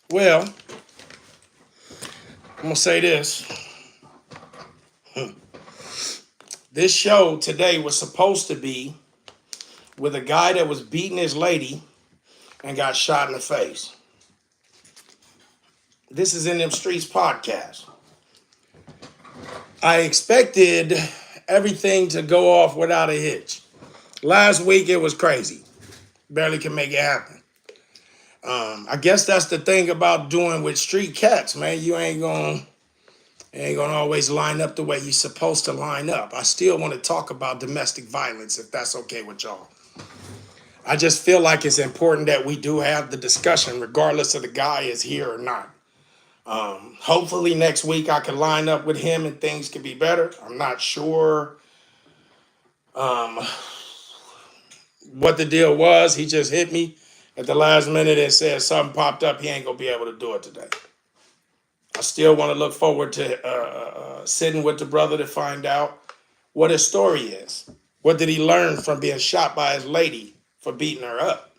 Well, I'm gonna say this. This show today was supposed to be with a guy that was beating his lady and got shot in the face. This is In Them Streets podcast. I expected everything to go off without a hitch. Last week it was crazy. Barely can make it happen. I guess that's the thing about doing with street cats, man. You ain't gonna always line up the way you're supposed to line up. I still want to talk about domestic violence if that's okay with y'all. I just feel like it's important that we do have the discussion, regardless of the guy is here or not. Hopefully next week I can line up with him and things can be better. I'm not sure what the deal was. He just hit me at the last minute and said something popped up. He ain't gonna be able to do it today. I still want to look forward to sitting with the brother to find out what his story is. What did he learn from being shot by his lady for beating her up?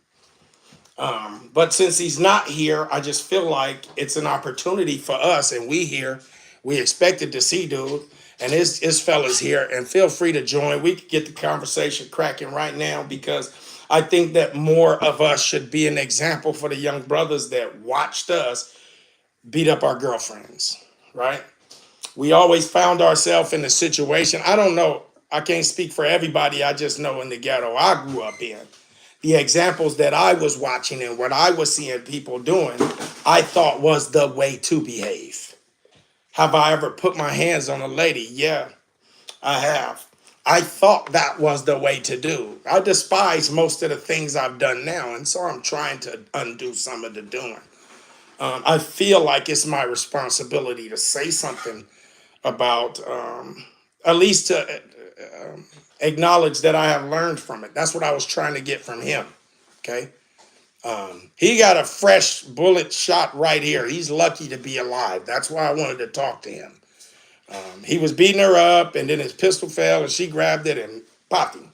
But since he's not here, I just feel like it's an opportunity for us, and we expected to see dude, and his fellas here, and feel free to join. We could get the conversation cracking right now because I think that more of us should be an example for the young brothers that watched us beat up our girlfriends, right? We always found ourselves in a situation. I don't know. I can't speak for everybody. I just know in the ghetto I grew up in, the examples that I was watching and what I was seeing people doing, I thought was the way to behave. Have I ever put my hands on a lady? Yeah, I have. I thought that was the way to do. I despise most of the things I've done now, and so I'm trying to undo some of the doing. I feel like it's my responsibility to say something about, at least to acknowledge that I have learned from it. That's what I was trying to get from him. Okay. He got a fresh bullet shot right here. He's lucky to be alive. That's why I wanted to talk to him. He was beating her up, and then his pistol fell, and she grabbed it and popped him.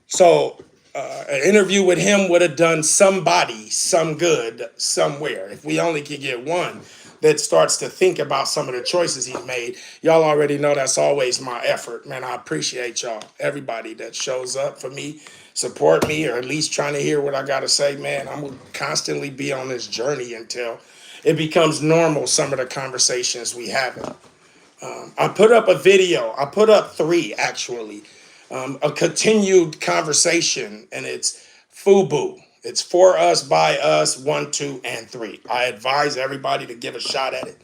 So, an interview with him would have done somebody some good somewhere. If we only could get one that starts to think about some of the choices he's made, y'all already know that's always my effort. Man, I appreciate y'all. Everybody that shows up for me, support me, or at least trying to hear what I got to say, man. I'm going to constantly be on this journey until it becomes normal, some of the conversations we have. I put up a video. I put up three, actually. A continued conversation, and it's FUBU. It's for us, by us, 1, 2, and 3. I advise everybody to give a shot at it.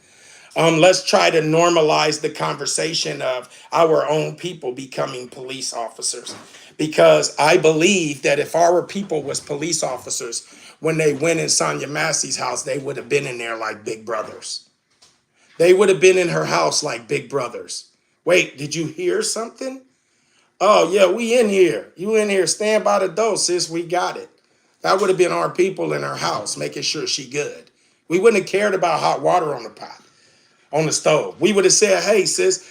Let's try to normalize the conversation of our own people becoming police officers, because I believe that if our people was police officers, when they went in Sonya Massey's house, they would have been in there like big brothers. They would have been in her house like big brothers. Wait, did you hear something? Oh, yeah, we in here. You in here. Stand by the door, sis. We got it. That would have been our people in her house, making sure she good. We wouldn't have cared about hot water on the pot, on the stove. We would have said, hey, sis,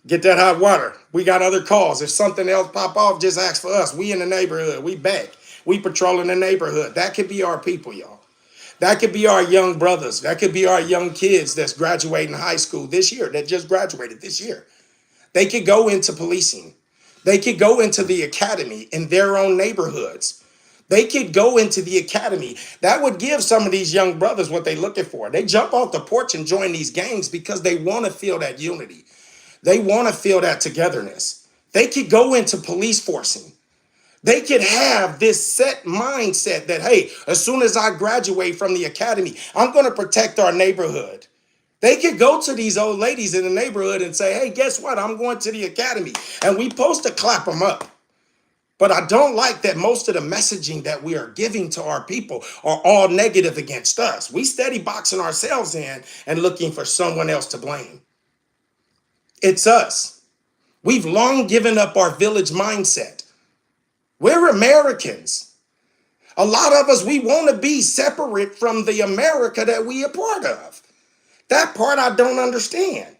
get that hot water. We got other calls. If something else pop off, just ask for us. We in the neighborhood. We back. We patrolling the neighborhood. That could be our people, y'all. That could be our young brothers. That could be our young kids that's graduating high school this year, that just graduated this year. They could go into policing. They could go into the academy in their own neighborhoods. They could go into the academy. That would give some of these young brothers what they're looking for. They jump off the porch and join these gangs because they want to feel that unity. They want to feel that togetherness. They could go into police forcing. They could have this set mindset that, hey, as soon as I graduate from the academy, I'm going to protect our neighborhood. They could go to these old ladies in the neighborhood and say, hey, guess what? I'm going to the academy. And we supposed to clap them up. But I don't like that most of the messaging that we are giving to our people are all negative against us. We steady boxing ourselves in and looking for someone else to blame. It's us. We've long given up our village mindset. We're Americans. A lot of us, we want to be separate from the America that we are part of. That part I don't understand.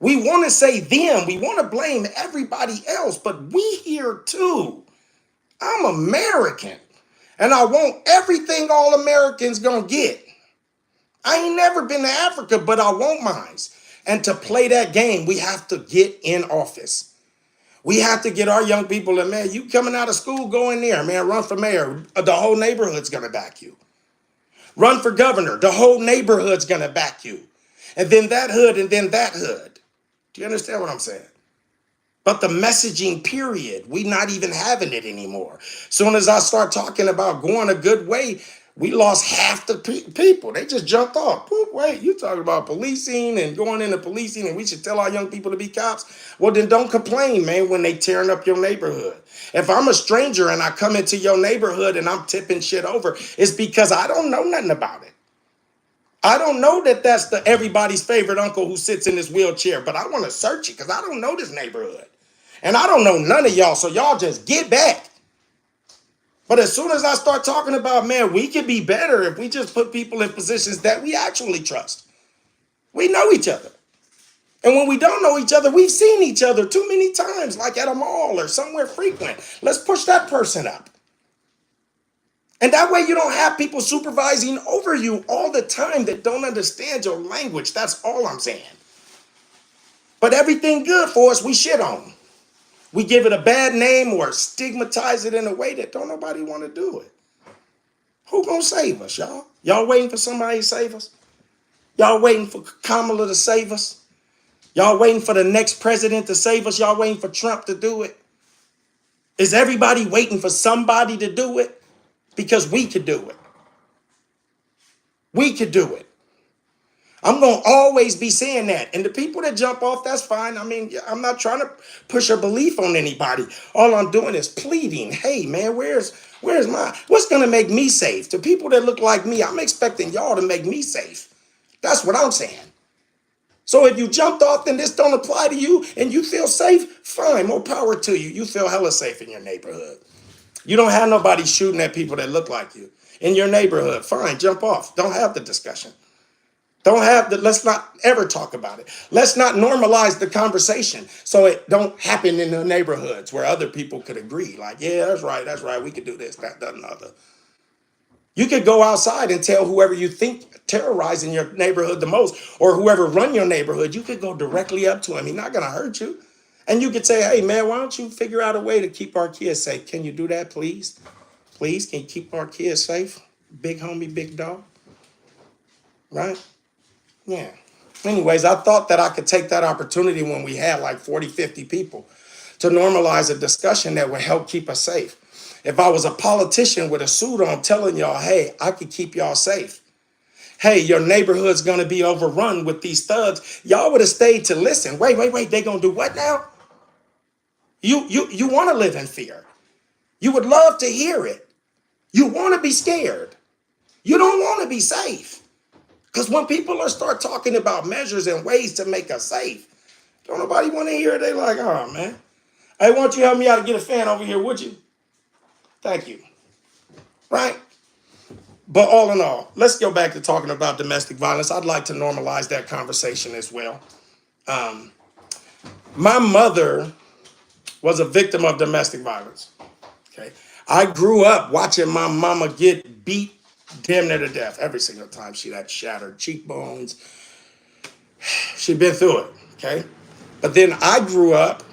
We want to say them. We want to blame everybody else, but we here too. I'm American. And I want everything all Americans gonna get. I ain't never been to Africa, but I want mines. And to play that game, we have to get in office. We have to get our young people, and man, you coming out of school, go in there, man, run for mayor. The whole neighborhood's gonna back you. Run for governor, the whole neighborhood's gonna back you. And then that hood, and then that hood. Do you understand what I'm saying? But the messaging, period, we not even having it anymore. Soon as I start talking about going a good way, we lost half the people. They just jumped off. Poop, wait, you talking about policing and going into policing and we should tell our young people to be cops? Well, then don't complain, man, when they tearing up your neighborhood. If I'm a stranger and I come into your neighborhood and I'm tipping shit over, it's because I don't know nothing about it. I don't know that that's the everybody's favorite uncle who sits in this wheelchair, but I want to search it because I don't know this neighborhood. And I don't know none of y'all, so y'all just get back. But as soon as I start talking about, man, we could be better if we just put people in positions that we actually trust. We know each other. And when we don't know each other, we've seen each other too many times, like at a mall or somewhere frequent. Let's push that person up. And that way you don't have people supervising over you all the time that don't understand your language. That's all I'm saying. But everything good for us, we shit on. We give it a bad name or stigmatize it in a way that don't nobody want to do it. Who gonna save us, y'all? Y'all waiting for somebody to save us? Y'all waiting for Kamala to save us? Y'all waiting for the next president to save us? Y'all waiting for Trump to do it? Is everybody waiting for somebody to do it? Because we could do it. We could do it. I'm going to always be saying that. And the people that jump off, that's fine. I mean, I'm not trying to push a belief on anybody. All I'm doing is pleading. Hey, man, where's what's going to make me safe? To people that look like me, I'm expecting y'all to make me safe. That's what I'm saying. So if you jumped off and this don't apply to you and you feel safe, fine, more power to you. You feel hella safe in your neighborhood. You don't have nobody shooting at people that look like you. In your neighborhood, fine, jump off. Don't have the discussion. Let's not ever talk about it. Let's not normalize the conversation so it don't happen in the neighborhoods where other people could agree. Like, yeah, that's right, we could do this, that, and other. You could go outside and tell whoever you think terrorizing your neighborhood the most or whoever run your neighborhood, you could go directly up to him. He's not going to hurt you. And you could say, hey, man, why don't you figure out a way to keep our kids safe? Can you do that, please? Please, can you keep our kids safe? Big homie, big dog. Right? Yeah. Anyways, I thought that I could take that opportunity when we had like 40, 50 people to normalize a discussion that would help keep us safe. If I was a politician with a suit on telling y'all, hey, I could keep y'all safe. Hey, your neighborhood's going to be overrun with these thugs. Y'all would have stayed to listen. Wait. They going to do what now? You want to live in fear. You would love to hear it. You want to be scared. You don't want to be safe. Because when people start talking about measures and ways to make us safe, don't nobody want to hear it. They like, oh, man. Hey, why don't you help me out to get a fan over here, would you? Thank you. Right? But all in all, let's go back to talking about domestic violence. I'd like to normalize that conversation as well. My mother was a victim of domestic violence. Okay. I grew up watching my mama get beat damn near to death every single time. She had shattered cheekbones. She'd been through it. Okay. But then I grew up,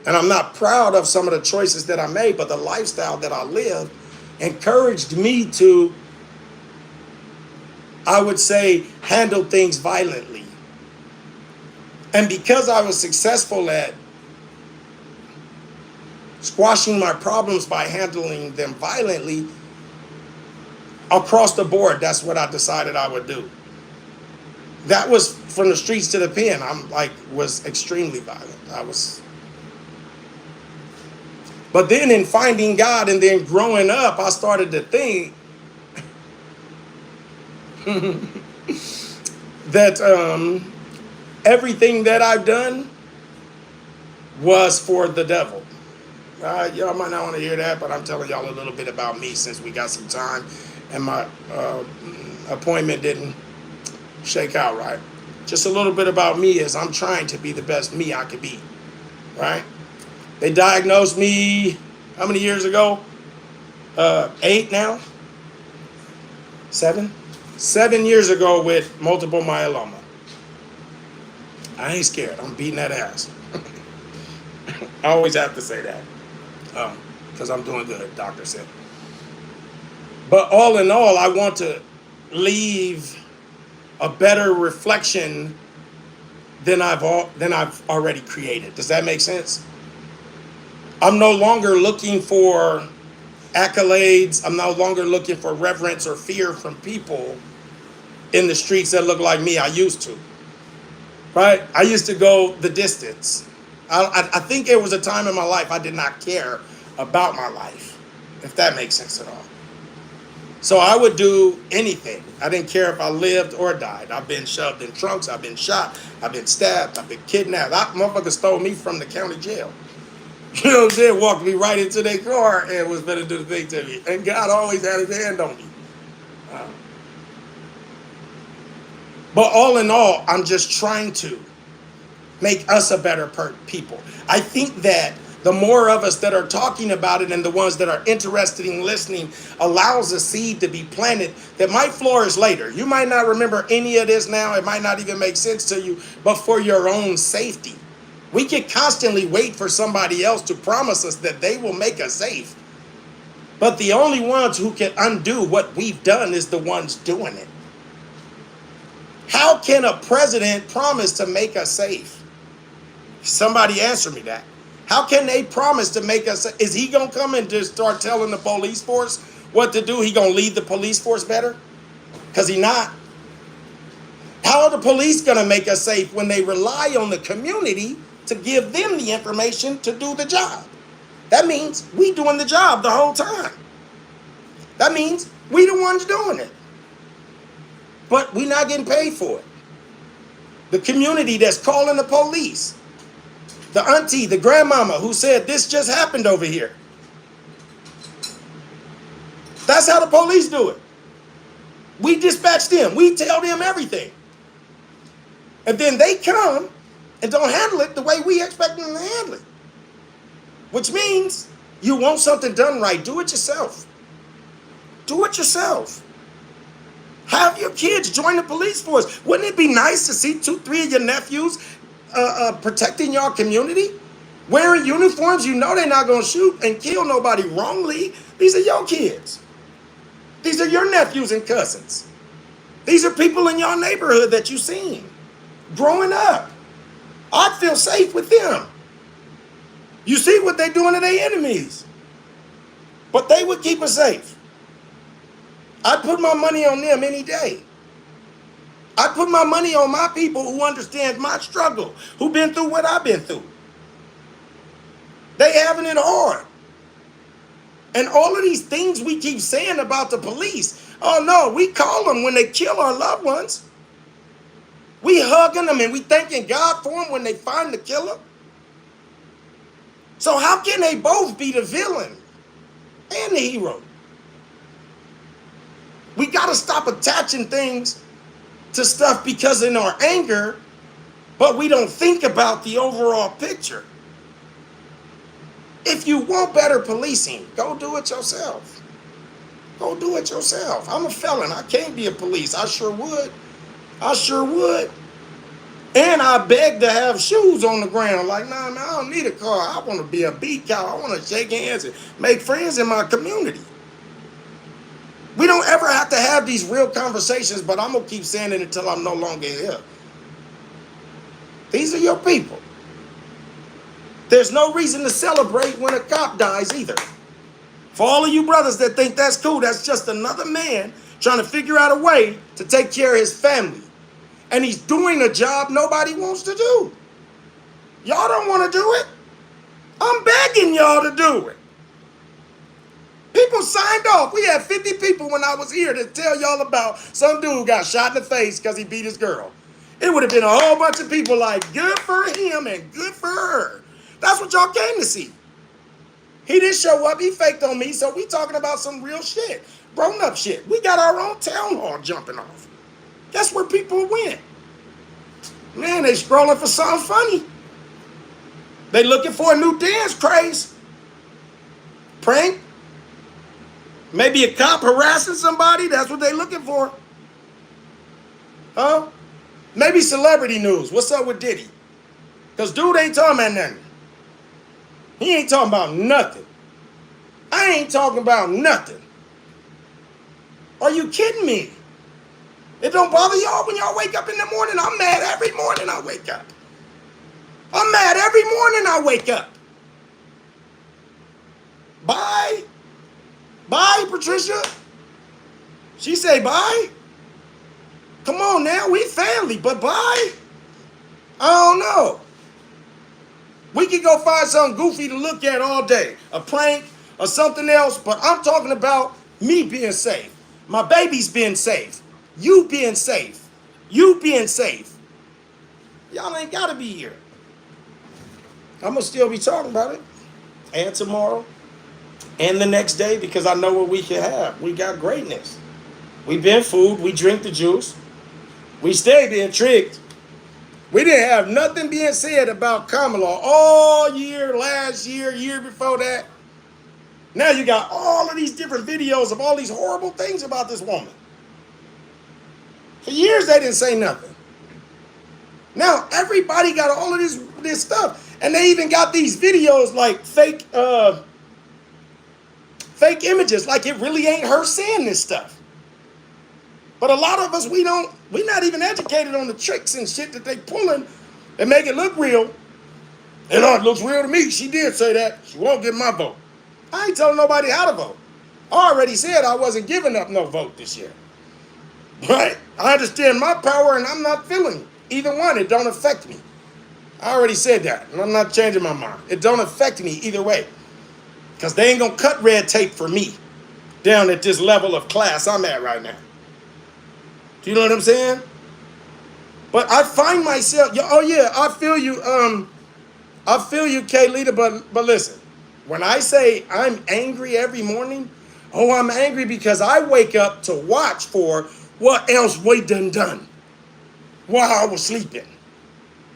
and I'm not proud of some of the choices that I made, but the lifestyle that I lived encouraged me to, I would say, handle things violently. And because I was successful at squashing my problems by handling them violently, across the board, that's what I decided I would do. That was from the streets to the pen. Was extremely violent. But then in finding God and then growing up, I started to think that everything that I've done was for the devil. Y'all might not want to hear that, but I'm telling y'all a little bit about me since we got some time and my appointment didn't shake out right. Just a little bit about me is I'm trying to be the best me I could be, right? They diagnosed me how many years ago? 8 now, 7 years ago with multiple myeloma. I ain't scared. I'm beating that ass. I always have to say that because I'm doing good, doctor said. But all in all, I want to leave a better reflection than I've already created. Does that make sense? I'm no longer looking for accolades. I'm no longer looking for reverence or fear from people in the streets that look like me. I used to, right? I used to go the distance. I think it was a time in my life I did not care about my life, if that makes sense at all. So I would do anything. I didn't care if I lived or died. I've been shoved in trunks. I've been shot. I've been stabbed. I've been kidnapped. That motherfucker stole me from the county jail. You know what I'm saying? Walked me right into their car and was going to do the thing to me. And God always had his hand on me. But all in all, I'm just trying to make us a better people. I think that the more of us that are talking about it and the ones that are interested in listening allows a seed to be planted that might flourish later. You might not remember any of this now. It might not even make sense to you, but for your own safety. We can constantly wait for somebody else to promise us that they will make us safe. But the only ones who can undo what we've done is the ones doing it. How can a president promise to make us safe? Somebody answer me that. How can they promise to make us? Is he going to come and just start telling the police force what to do? He going to lead the police force better? Because he not. How are the police going to make us safe when they rely on the community to give them the information to do the job? That means we doing the job the whole time. That means we the ones doing it. But we not getting paid for it. The community that's calling the police. The auntie, the grandmama who said this just happened over here. That's how the police do it. We dispatch them. We tell them everything. And then they come and don't handle it the way we expect them to handle it. Which means you want something done right. Do it yourself. Do it yourself. Have your kids join the police force. Wouldn't it be nice to see 2, 3 of your nephews protecting your community? Wearing uniforms, you know they're not going to shoot and kill nobody wrongly. These are your kids. These are your nephews and cousins. These are people in your neighborhood that you've seen growing up. I'd feel safe with them. You see what they're doing to their enemies. But they would keep us safe. I'd put my money on them any day. I put my money on my people who understand my struggle, who've been through what I've been through. They having it hard. And all of these things we keep saying about the police, oh no, we call them when they kill our loved ones. We hugging them and we thanking God for them when they find the killer. So how can they both be the villain and the hero? We got to stop attaching things to stuff because in our anger, but we don't think about the overall picture. If you want better policing, go do it yourself. Go do it yourself. I'm a felon. I can't be a police. I sure would. I sure would. And I beg to have shoes on the ground. Like, nah, man, I don't need a car. I want to be a beat cow. I want to shake hands and make friends in my community. We don't ever have to have these real conversations, but I'm going to keep saying it until I'm no longer here. These are your people. There's no reason to celebrate when a cop dies either. For all of you brothers that think that's cool, that's just another man trying to figure out a way to take care of his family. And he's doing a job nobody wants to do. Y'all don't want to do it? I'm begging y'all to do it. People signed off. We had 50 people when I was here to tell y'all about some dude got shot in the face because he beat his girl. It would have been a whole bunch of people like, good for him and good for her. That's what y'all came to see. He didn't show up. He faked on me. So we talking about some real shit. Grown up shit. We got our own town hall jumping off. That's where people went. Man, they scrolling for something funny. They looking for a new dance craze. Prank. Maybe a cop harassing somebody. That's what they looking for. Huh? Maybe celebrity news. What's up with Diddy? Because dude ain't talking about nothing. He ain't talking about nothing. I ain't talking about nothing. Are you kidding me? It don't bother y'all when y'all wake up in the morning? I'm mad every morning I wake up. I'm mad every morning I wake up. Bye. Bye, Patricia. She say bye. Come on now, we family, but bye. I don't know. We could go find something goofy to look at all day. A prank or something else, but I'm talking about me being safe. My baby's being safe. You being safe. You being safe. Y'all ain't got to be here. I'm going to still be talking about it. And tomorrow. And the next day, because I know what we can have. We got greatness. We been food. We drink the juice. We stay being tricked. We didn't have nothing being said about Kamala all year, last year, year before that. Now you got all of these different videos of all these horrible things about this woman. For years they didn't say nothing. Now everybody got all of this stuff. And they even got these videos like fake images, like it really ain't her saying this stuff. But a lot of us, we're not even educated on the tricks and shit that they pulling and make it look real. And it looks real to me. She did say that. She won't get my vote. I ain't telling nobody how to vote. I already said I wasn't giving up no vote this year. Right? I understand my power and I'm not feeling either one. It don't affect me. I already said that. And I'm not changing my mind. It don't affect me either way. Because they ain't going to cut red tape for me down at this level of class I'm at right now. Do you know what I'm saying? But I find myself, oh yeah, I feel you, K-Lita, but listen, when I say I'm angry every morning, I'm angry because I wake up to watch for what else we done while I was sleeping.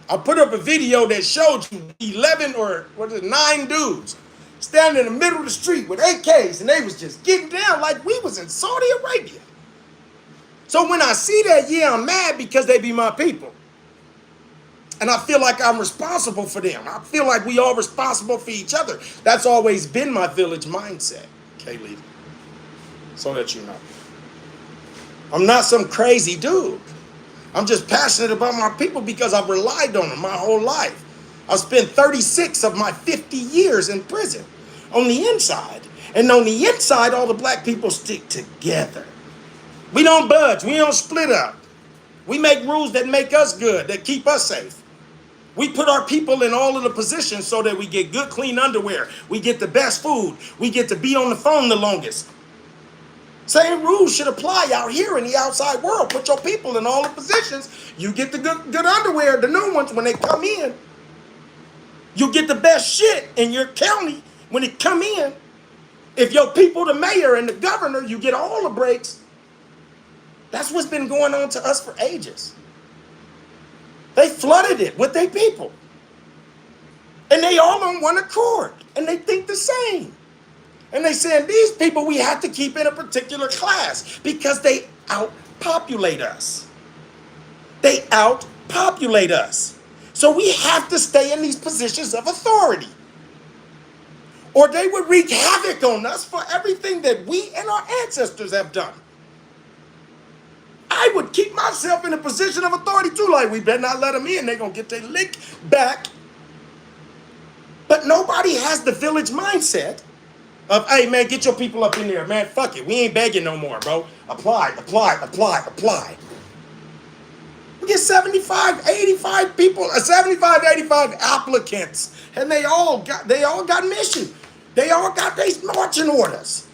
I put up a video that showed you 9 dudes standing in the middle of the street with AKs, and they was just getting down like we was in Saudi Arabia. So when I see that, yeah, I'm mad because they be my people. And I feel like I'm responsible for them. I feel like we all responsible for each other. That's always been my village mindset, Kaylee. So that you know. I'm not some crazy dude. I'm just passionate about my people because I've relied on them my whole life. I've spent 36 of my 50 years in prison on the inside. And on the inside, all the black people stick together. We don't budge. We don't split up. We make rules that make us good, that keep us safe. We put our people in all of the positions so that we get good, clean underwear. We get the best food. We get to be on the phone the longest. Same rules should apply out here in the outside world. Put your people in all the positions. You get the good underwear, the new ones when they come in. You get the best shit in your county when it come in. If your people, the mayor and the governor, you get all the breaks. That's what's been going on to us for ages. They flooded it with their people. And they all on one accord. And they think the same. And they saying these people we have to keep in a particular class because they outpopulate us. They outpopulate us. So we have to stay in these positions of authority. Or they would wreak havoc on us for everything that we and our ancestors have done. I would keep myself in a position of authority too. Like, we better not let them in. They're going to get their lick back. But nobody has the village mindset of, hey, man, get your people up in there. Man, fuck it. We ain't begging no more, bro. Apply. We get 75, 85 people, 75, 85 applicants. And they all got mission. They all got their marching orders.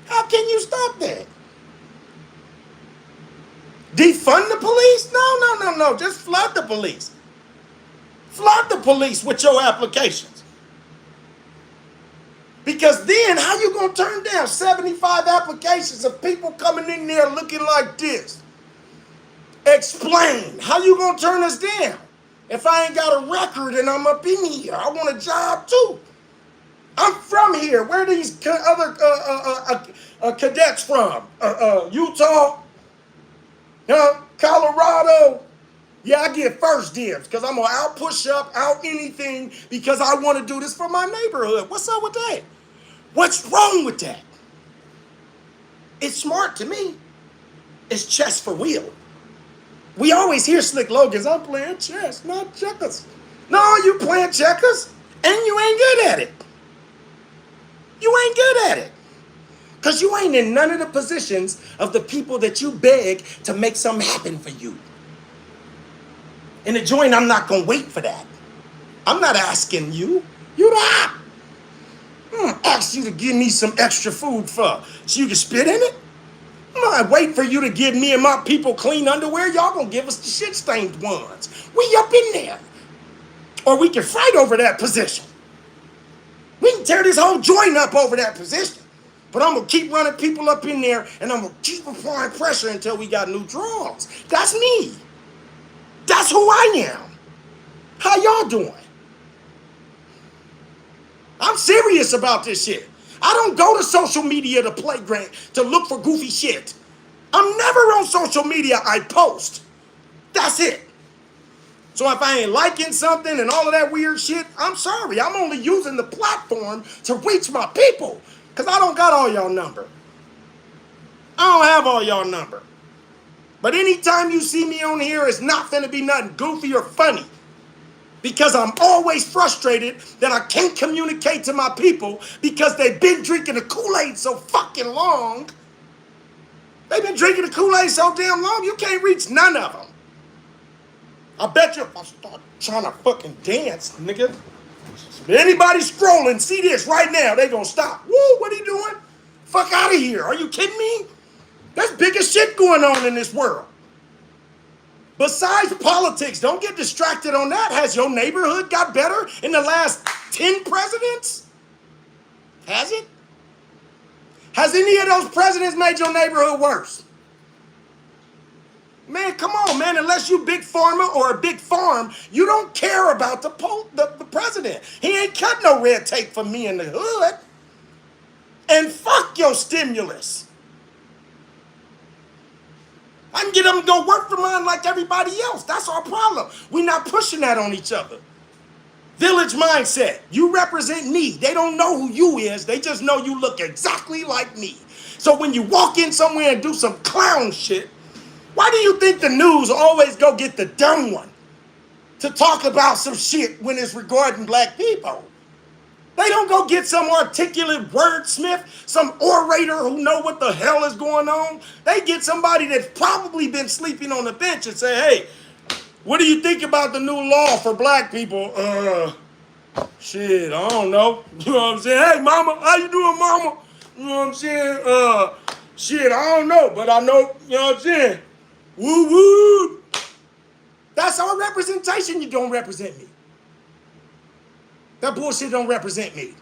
How can you stop that? Defund the police? No. Just flood the police. Flood the police with your applications. Because then, how you going to turn down 75 applications of people coming in there looking like this? Explain. How you going to turn us down? If I ain't got a record and I'm up in here, I want a job too. I'm from from here? Where are these other cadets from? Utah, Colorado. Yeah, I get first dibs because I'm going to out push up, out anything because I want to do this for my neighborhood. What's up with that? What's wrong with that? It's smart to me. It's chess for real. We always hear Slick Logan's, I'm playing chess, not checkers. No, you playing checkers and you ain't good at it. You ain't good at it. Because you ain't in none of the positions of the people that you beg to make something happen for you. In the joint, I'm not going to wait for that. I'm not asking you. You the op. Ask you to give me some extra food so you can spit in it? I'm not waiting for you to give me and my people clean underwear. Y'all gonna give us the shit-stained ones. We up in there. Or we can fight over that position. We can tear this whole joint up over that position. But I'm gonna keep running people up in there and I'm gonna keep applying pressure until we got new draws. That's me. That's who I am. How y'all doing? I'm serious about this shit. I don't go to social media to play great, to look for goofy shit. I'm never on social media. I post. That's it. So if I ain't liking something and all of that weird shit, I'm sorry. I'm only using the platform to reach my people because I don't got all y'all number. I don't have all y'all number. But anytime you see me on here, it's not finna be nothing goofy or funny. Because I'm always frustrated that I can't communicate to my people because they've been drinking the Kool-Aid so fucking long. They've been drinking the Kool-Aid so damn long, you can't reach none of them. I bet you if I start trying to fucking dance, nigga, if anybody scrolling, see this right now, they gonna stop. Woo, what are you doing? Fuck out of here. Are you kidding me? There's bigger shit going on in this world. Besides politics, don't get distracted on that. Has your neighborhood got better in the last 10 presidents? Has it? Has any of those presidents made your neighborhood worse? Man, come on, man. Unless you big pharma or a big farm, you don't care about the president. He ain't cut no red tape for me in the hood. And fuck your stimulus. I can get them to go work for mine like everybody else. That's our problem. We're not pushing that on each other. Village mindset. You represent me. They don't know who you is. They just know you look exactly like me. So when you walk in somewhere and do some clown shit, why do you think the news always go get the dumb one to talk about some shit when it's regarding black people? They don't go get some articulate wordsmith, some orator who know what the hell is going on. They get somebody that's probably been sleeping on the bench and say, hey, what do you think about the new law for black people? Shit, I don't know. You know what I'm saying? Hey, mama, how you doing, mama? You know what I'm saying? Shit, I don't know, but I know, you know what I'm saying? Woo woo. That's our representation. You don't represent me. That bullshit don't represent me.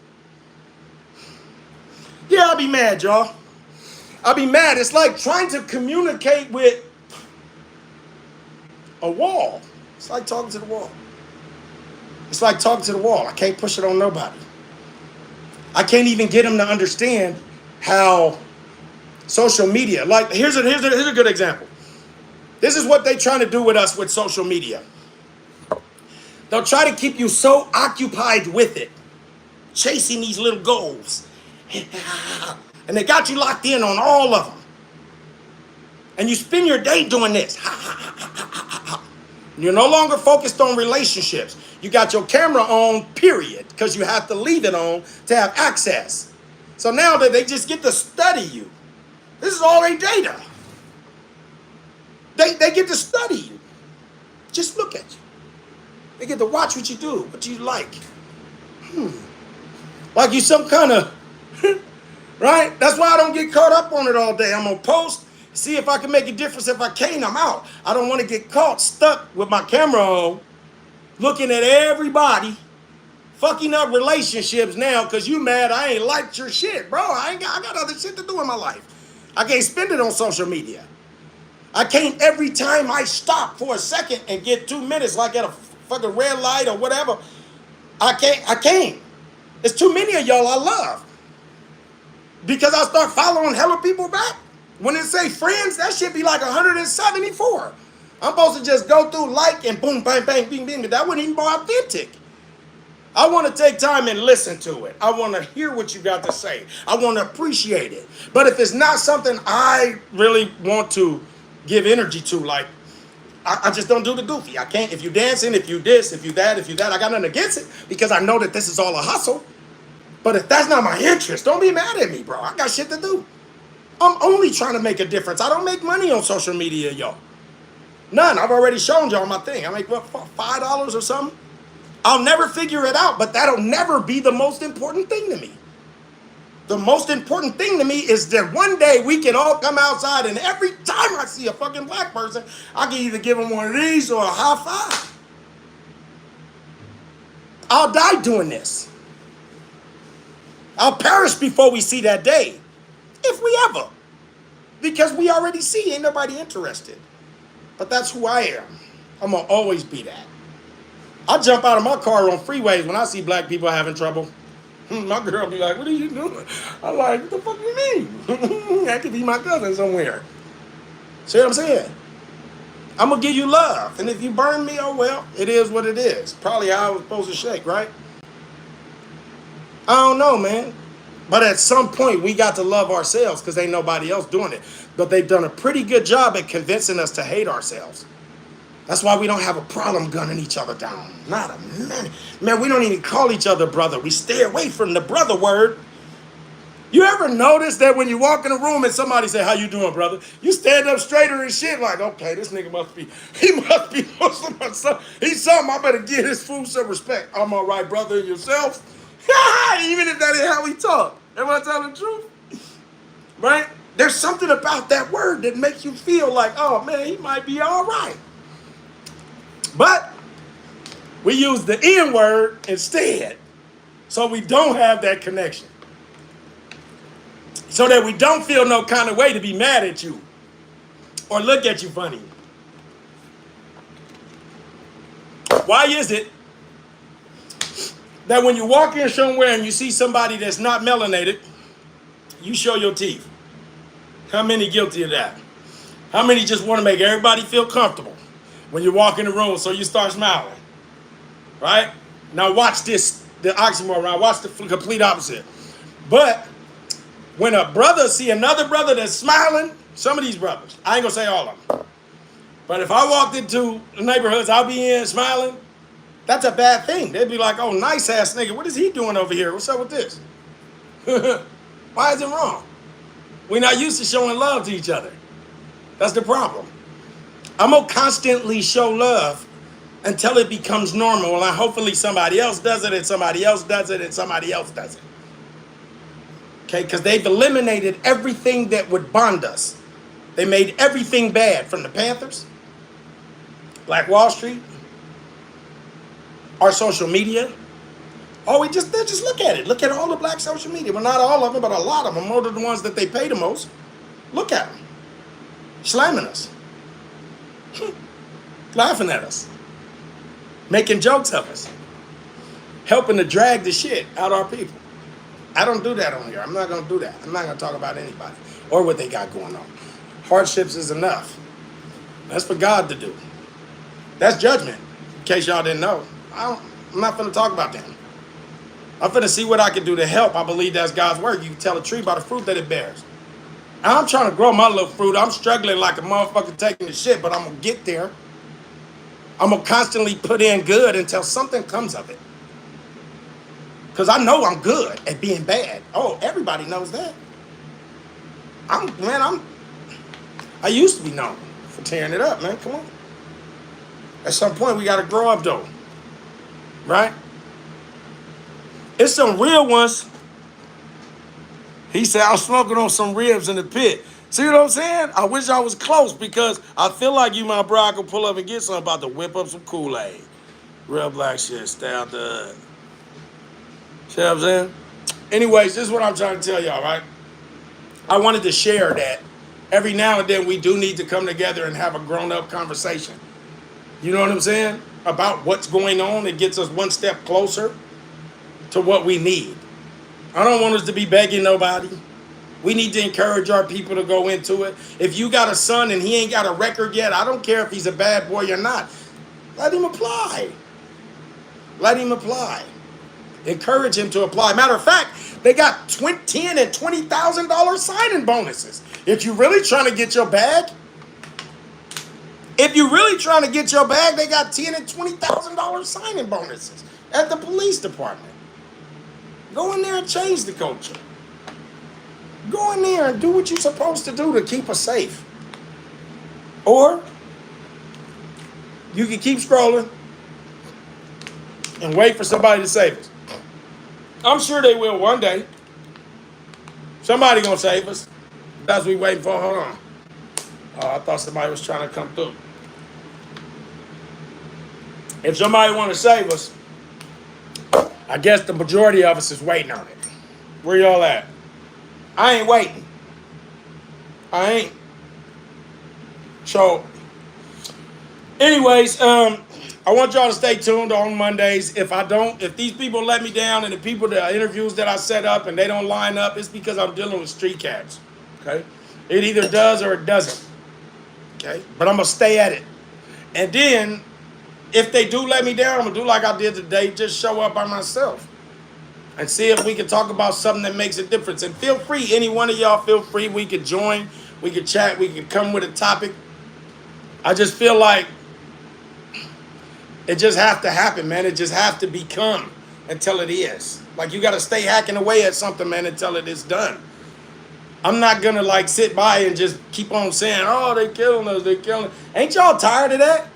Yeah, I'll be mad, y'all. I'll be mad. It's like trying to communicate with a wall. It's like talking to the wall. It's like talking to the wall. I can't push it on nobody. I can't even get them to understand how social media, like here's a good example. This is what they're trying to do with us with social media. They'll try to keep you so occupied with it, chasing these little goals. And they got you locked in on all of them. And you spend your day doing this. You're no longer focused on relationships. You got your camera on, period, because you have to leave it on to have access. So now that they just get to study you. This is all their data. They get to study you. Just look at you. They get to watch what you do, what you like. Like you some kind of, right? That's why I don't get caught up on it all day. I'm going to post, see if I can make a difference. If I can't, I'm out. I don't want to get caught stuck with my camera on, looking at everybody, fucking up relationships now because you mad I ain't liked your shit. Bro, I got other shit to do in my life. I can't spend it on social media. I can't every time I stop for a second and get 2 minutes like at a fucking red light or whatever. I can't. It's too many of y'all I love. Because I start following hella people back. When it say friends, that should be like 174. I'm supposed to just go through like and boom, bang, bang, bing, bing. That wouldn't even be authentic. I want to take time and listen to it. I want to hear what you got to say. I want to appreciate it. But if it's not something I really want to give energy to, like, I just don't do the goofy. I can't. If you dancing, if you this, if you that, I got nothing against it because I know that this is all a hustle. But if that's not my interest, don't be mad at me, bro. I got shit to do. I'm only trying to make a difference. I don't make money on social media, y'all. None. I've already shown y'all my thing. I make, what, $5 or something? I'll never figure it out, but that'll never be the most important thing to me. The most important thing to me is that one day we can all come outside and every time I see a fucking black person, I can either give them one of these or a high five. I'll die doing this. I'll perish before we see that day. If we ever. Because we already see ain't nobody interested. But that's who I am. I'm going to always be that. I jump out of my car on freeways when I see black people having trouble. My girl be like, what are you doing? I'm like, what the fuck you mean? That could be my cousin somewhere. See what I'm saying? I'm going to give you love. And if you burn me, oh well, it is what it is. Probably how I was supposed to shake, right? I don't know, man. But at some point, we got to love ourselves because ain't nobody else doing it. But they've done a pretty good job at convincing us to hate ourselves. That's why we don't have a problem gunning each other down. Not a minute. Man, we don't even call each other brother. We stay away from the brother word. You ever notice that when you walk in a room and somebody say, how you doing, brother? You stand up straighter and shit like, okay, this nigga must be Muslim or something. He's something. I better give his food some respect. I'm all right, brother, and yourself. Even if that ain't how we talk. Am I telling the truth? Right? There's something about that word that makes you feel like, oh, man, he might be all right. But we use the N word instead, so we don't have that connection. So that we don't feel no kind of way to be mad at you or look at you funny. Why is it that when you walk in somewhere and you see somebody that's not melanated, you show your teeth? How many guilty of that? How many just want to make everybody feel comfortable when you walk in the room so you start smiling? Right? Now watch this, the oxymoron. Watch the complete opposite. But when a brother see another brother that's smiling, some of these brothers, I ain't gonna say all of them, but if I walked into the neighborhoods I'll be in smiling, that's a bad thing. They'd be like, oh, nice ass nigga, what is he doing over here? What's up with this? Why is it wrong? We're not used to showing love to each other. That's the problem. I'm gonna constantly show love until it becomes normal, and hopefully somebody else does it, and somebody else does it, and somebody else does it. Okay, because they've eliminated everything that would bond us. They made everything bad, from the Panthers, Black Wall Street, our social media. Oh, just look at it. Look at all the black social media. Well, not all of them, but a lot of them. More than the ones that they pay the most. Look at them. Slamming us. Laughing at us. Making jokes of us. Helping to drag the shit out our people. I don't do that on here. I'm not going to do that. I'm not going to talk about anybody or what they got going on. Hardships is enough. That's for God to do. That's judgment, in case y'all didn't know. I'm not going to talk about them. I'm going to see what I can do to help. I believe that's God's word. You can tell a tree by the fruit that it bears. I'm trying to grow my little fruit. I'm struggling like a motherfucker taking the shit, but I'm going to get there. I'm going to constantly put in good until something comes of it. Because I know I'm good at being bad. Oh, everybody knows that. I used to be known for tearing it up, man. Come on. At some point, we got to grow up, though. Right? It's some real ones. He said, I'm smoking on some ribs in the pit. See what I'm saying? I wish I was close because I feel like you, my bro, I could pull up and get something, about to whip up some Kool-Aid. Real black shit. Stay out the hood. See what I'm saying? Anyways, this is what I'm trying to tell y'all, right? I wanted to share that every now and then we do need to come together and have a grown-up conversation. You know what I'm saying? About what's going on. It gets us one step closer to what we need. I don't want us to be begging nobody. We need to encourage our people to go into it. If you got a son and he ain't got a record yet, I don't care if he's a bad boy or not. Let him apply. Let him apply. Encourage him to apply. Matter of fact, they got $10,000 and $20,000 signing bonuses. If you're really trying to get your bag, they got $10,000 and $20,000 signing bonuses at the police department. Go in there and change the culture. Go in there and do what you're supposed to do to keep us safe. Or you can keep scrolling and wait for somebody to save us. I'm sure they will one day. Somebody gonna save us. That's what we waiting for. Hold on. Oh, I thought somebody was trying to come through. If somebody want to save us, I guess the majority of us is waiting on it. Where y'all at? I ain't waiting. I ain't. So, anyways, I want y'all to stay tuned on Mondays. If these people let me down and the people that interviews that I set up and they don't line up, it's because I'm dealing with street cats. Okay? It either does or it doesn't. Okay? But I'm gonna stay at it. And then, if they do let me down, I'm gonna do like I did today, just show up by myself. And see if we can talk about something that makes a difference. And feel free, any one of y'all feel free. We could join, we could chat, we could come with a topic. I just feel like it just have to happen, man. It just have to become until it is. Like you got to stay hacking away at something, man, until it is done. I'm not going to like sit by and just keep on saying, oh, they killing us, they killing us. Ain't y'all tired of that?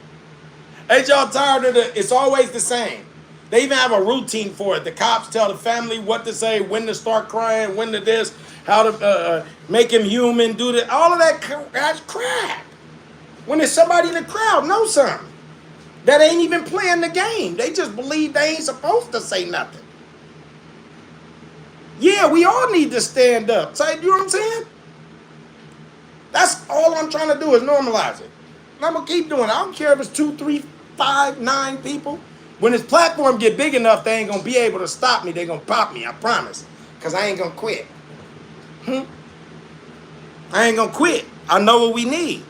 Ain't y'all tired of it? It's always the same. They even have a routine for it. The cops tell the family what to say, when to start crying, when to this, how to make him human, do that. All of that's crap. When there's somebody in the crowd knows something that ain't even playing the game. They just believe they ain't supposed to say nothing. Yeah, we all need to stand up. Say, you know what I'm saying? That's all I'm trying to do is normalize it. And I'm going to keep doing it. I don't care if it's 2, 3, 5, 9 people. When this platform get big enough, they ain't going to be able to stop me. They going to pop me, I promise. Because I ain't going to quit. I ain't going to quit. I know what we need.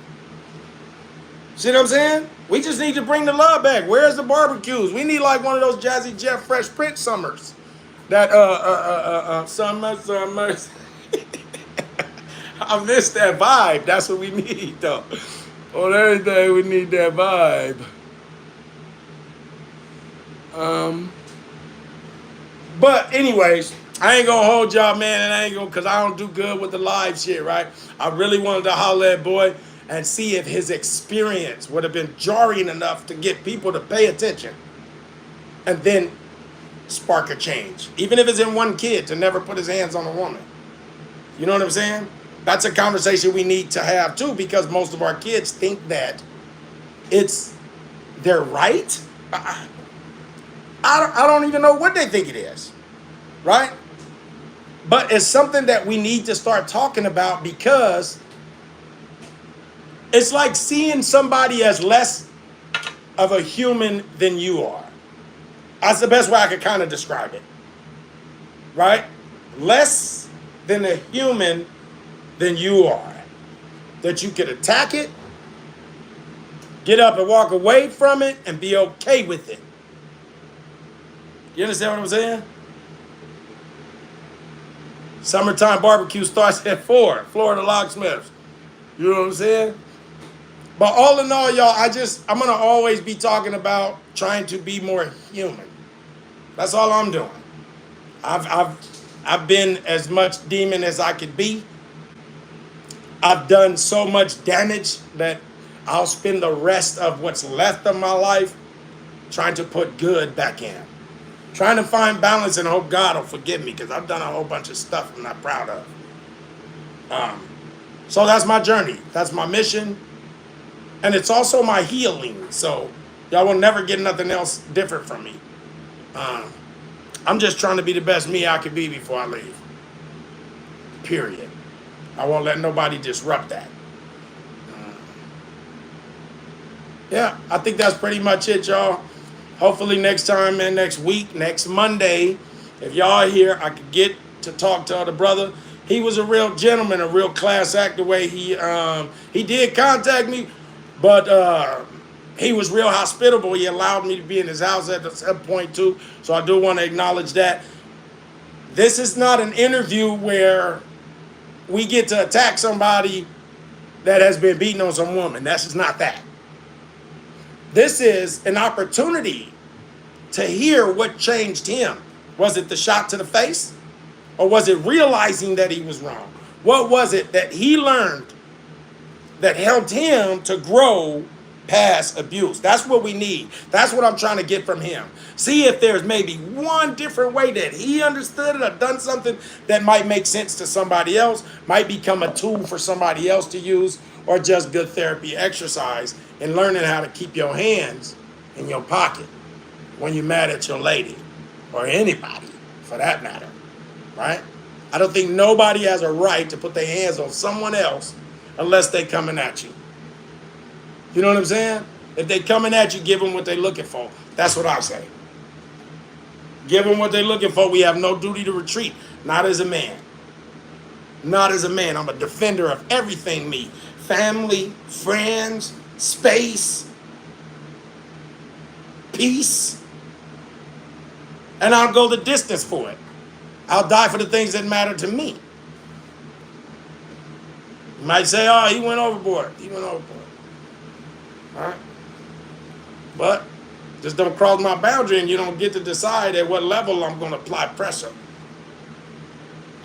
See what I'm saying? We just need to bring the love back. Where's the barbecues? We need like one of those Jazzy Jeff Fresh Prince summers. That, summers. I miss that vibe. That's what we need, though. On everything, we need that vibe. But anyways, I ain't gonna hold y'all, man, and I ain't gonna, cause I don't do good with the live shit, right? I really wanted to holler at boy and see if his experience would have been jarring enough to get people to pay attention and then spark a change. Even if it's in one kid to never put his hands on a woman. You know what I'm saying? That's a conversation we need to have too, because most of our kids think that it's their right. I don't even know what they think it is, right? But it's something that we need to start talking about, because it's like seeing somebody as less of a human than you are. That's the best way I could kind of describe it, right? Less than a human than you are. That you could attack it, get up and walk away from it, and be okay with it. You understand what I'm saying? Summertime barbecue starts at 4, Florida Locksmiths. You know what I'm saying? But all in all, y'all, I'm going to always be talking about trying to be more human. That's all I'm doing. I've been as much demon as I could be. I've done so much damage that I'll spend the rest of what's left of my life trying to put good back in. Trying to find balance and hope God will forgive me, because I've done a whole bunch of stuff I'm not proud of. So that's my journey. That's my mission. And it's also my healing. So y'all will never get nothing else different from me. I'm just trying to be the best me I can be before I leave. Period. I won't let nobody disrupt that. Yeah, I think that's pretty much it, y'all. Hopefully next time and next week, next Monday, If y'all here, I could get to talk to the brother. He was a real gentleman, a real class act. The way he did contact me, but he was real hospitable. He allowed me to be in his house at some point too. So I do want to acknowledge that. This is not an interview where we get to attack somebody that has been beating on some woman. That's just not that. This is an opportunity to hear what changed him. Was it the shot to the face? Or was it realizing that he was wrong? What was it that he learned that helped him to grow past abuse? That's what we need. That's what I'm trying to get from him. See if there's maybe one different way that he understood it or done something that might make sense to somebody else, might become a tool for somebody else to use, or just good therapy exercise in learning how to keep your hands in your pocket when you're mad at your lady or anybody for that matter, right? I don't think nobody has a right to put their hands on someone else unless they coming at you. You know what I'm saying? If they coming at you, give them what they're looking for. That's what I say. Give them what they're looking for. We have no duty to retreat. Not as a man. Not as a man. I'm a defender of everything me. Family, friends, space, peace. And I'll go the distance for it. I'll die for the things that matter to me. You might say, oh, he went overboard. He went overboard. All right? But just don't cross my boundary and you don't get to decide at what level I'm going to apply pressure.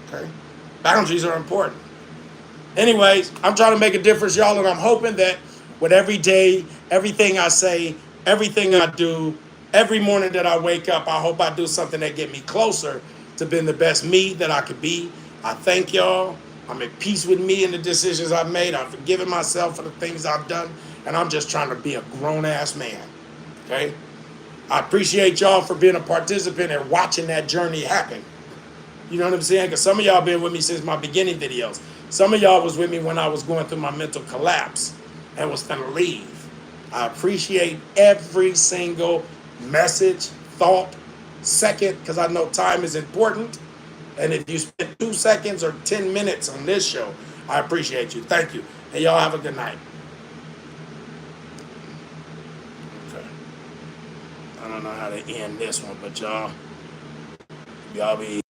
Okay? Boundaries are important. Anyways, I'm trying to make a difference, y'all, and I'm hoping that with every day, everything I say, everything I do, every morning that I wake up, I hope I do something that get me closer to being the best me that I could be. I thank y'all. I'm at peace with me and the decisions I've made. I've forgiven myself for the things I've done, and I'm just trying to be a grown-ass man, okay? I appreciate y'all for being a participant and watching that journey happen. You know what I'm saying? Because some of y'all been with me since my beginning videos. Some of y'all was with me when I was going through my mental collapse and was gonna leave. I appreciate every single message, thought, second, because I know time is important. And if you spend 2 seconds or 10 minutes on this show, I appreciate you. Thank you. And y'all have a good night. Okay. I don't know how to end this one, but y'all be